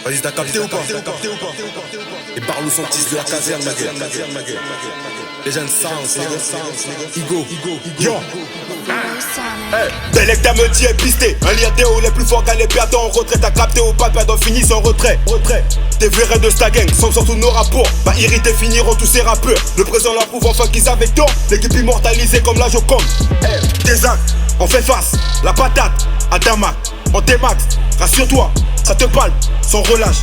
Vas-y, t'as capté ou pas? Les barlots sont petits de la caserne, ma gueule. Les jeunes sans, Igo, yo. Delecta me dit est pisté. Un lien déo les plus forts qu'à les perdants en retraite. T'as capté ou pas, perdant fini sans retrait. Des vrais de sta gang, sans tous nos rapports. Bah irrités finiront tous ces rappeurs. Le présent leur prouve enfin qu'ils avaient tort. L'équipe immortalisée comme la Joconde. Des actes, on fait face. La patate, à Damak, on démax. Rassure-toi, ça te parle, sans relâche.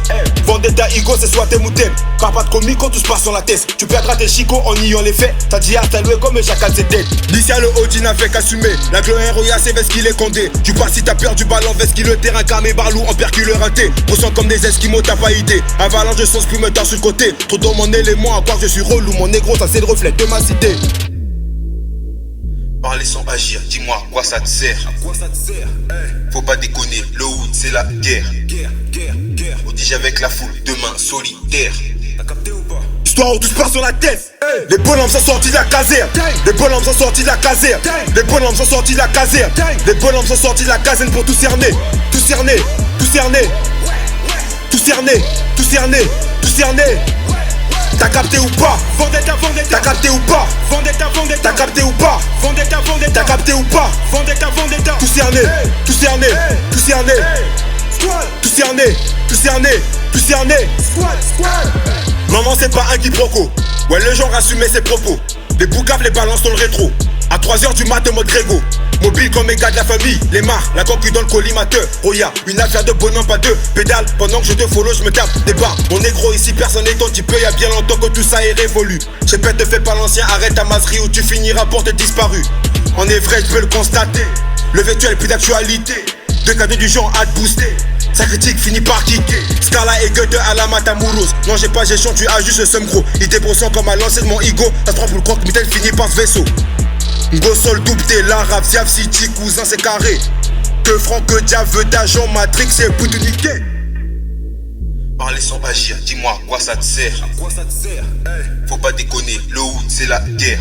Vendetta, Igo, c'est soit t'aimes ou t'aimes. Car pas de comico, tout se passe sur la tête. Tu perdras tes chicots en niant les faits. T'as dit à loué comme un chacal, c'est dead. Licia le Audi n'a fait qu'assumer. La gloire Roya, c'est vest qu'il est condé. Tu passes si t'as peur du ballon, vest qu'il le terrain, car mes barlous en percule le raté. Ressens comme des esquimaux, t'as pas idée. Avalanche de sauce, plus me sur le côté. Trop dans mon élément, à croire que je suis relou. Mon négro, ça c'est le reflet de ma cité. Parler sans agir, dis-moi à quoi ça te sert. Faut pas déconner, le hood c'est la guerre. On dit avec la foule, demain solitaire. T'as capté ou pas? Histoire où tout se passe sur la tête. Les bonhommes sont sortis de la caserne. Les bonhommes sont sortis de la caserne. Les bonhommes sont sortis de la caserne. Les bonhommes sont sortis de la caserne pour tout cerner. Tout cerner, tout cerner. Tout cerner, tout cerner, tout cerner. T'as capté ou pas? Vendetta, vendetta. T'as capté ou pas? Vendetta, vendetta. T'as capté ou pas? Vendetta, vendetta. T'as capté ou pas? Vendetta, vendetta. Tout cerné, tout cerné, tout cerné. Tout cerné, tout cerné, tout cerné. Maman c'est pas un quiproquo. Ouais le genre assumait ses propos. Les boucaves les balancent dans le rétro. À 3h du mat mode Grégo. Mobile comme mes gars de la famille. Les marres, la concu dans le collimateur. Roya, une affaire de bonhomme pas deux. Pédale, pendant que je te follow, je me tape des barres. Mon négro ici personne n'est ton petit peu. Y'a bien longtemps que tout ça est révolu. Je répète, ne fais pas l'ancien, arrête ta masserie ou tu finiras pour te disparu. En est vrai, je peux le constater. Le virtuel plus d'actualité. Deux cadets du genre à te booster. Sa critique finit par kicker. Scala et Goethe à la Matamuros. Non j'ai pas gestion, tu as juste le seum gros. Il débrosant comme à lancer de mon ego. Ça se prend pour le croque, mais finit par ce vaisseau. Gossol double l'arabe, Ziav City, cousin c'est carré. Que franc que dia veut d'agent, Matrix c'est pour te niquer. Parler sans agir, dis-moi à quoi ça te sert. Faut pas déconner, le hood c'est la guerre.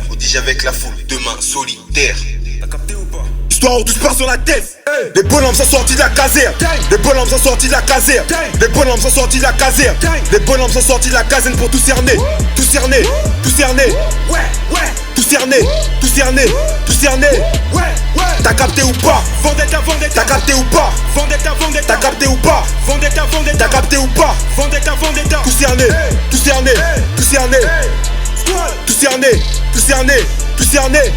On dit avec la foule, demain solitaire. T'as capté ou pas? Histoire où tout se passe sur la tête. Les bonhommes sont sortis de la caserne. Les bonhommes sont sortis de la caserne. Les bonhommes sont sortis de la caserne. Les bonhommes sont sortis de la caserne pour tout cerner. Tout cerner, tout cerner. Tout cerner, tout cerner, tout cerner. T'as capté ou pas? Vendetta, vendetta. T'as capté ou pas? Vendetta, vendetta. T'as capté ou pas? Vendetta, vendetta. T'as capté ou pas? Vendetta, vendetta. Tout cerner, tout cerner, tout cerner. Tout cerner, tout cerner, tout cerner.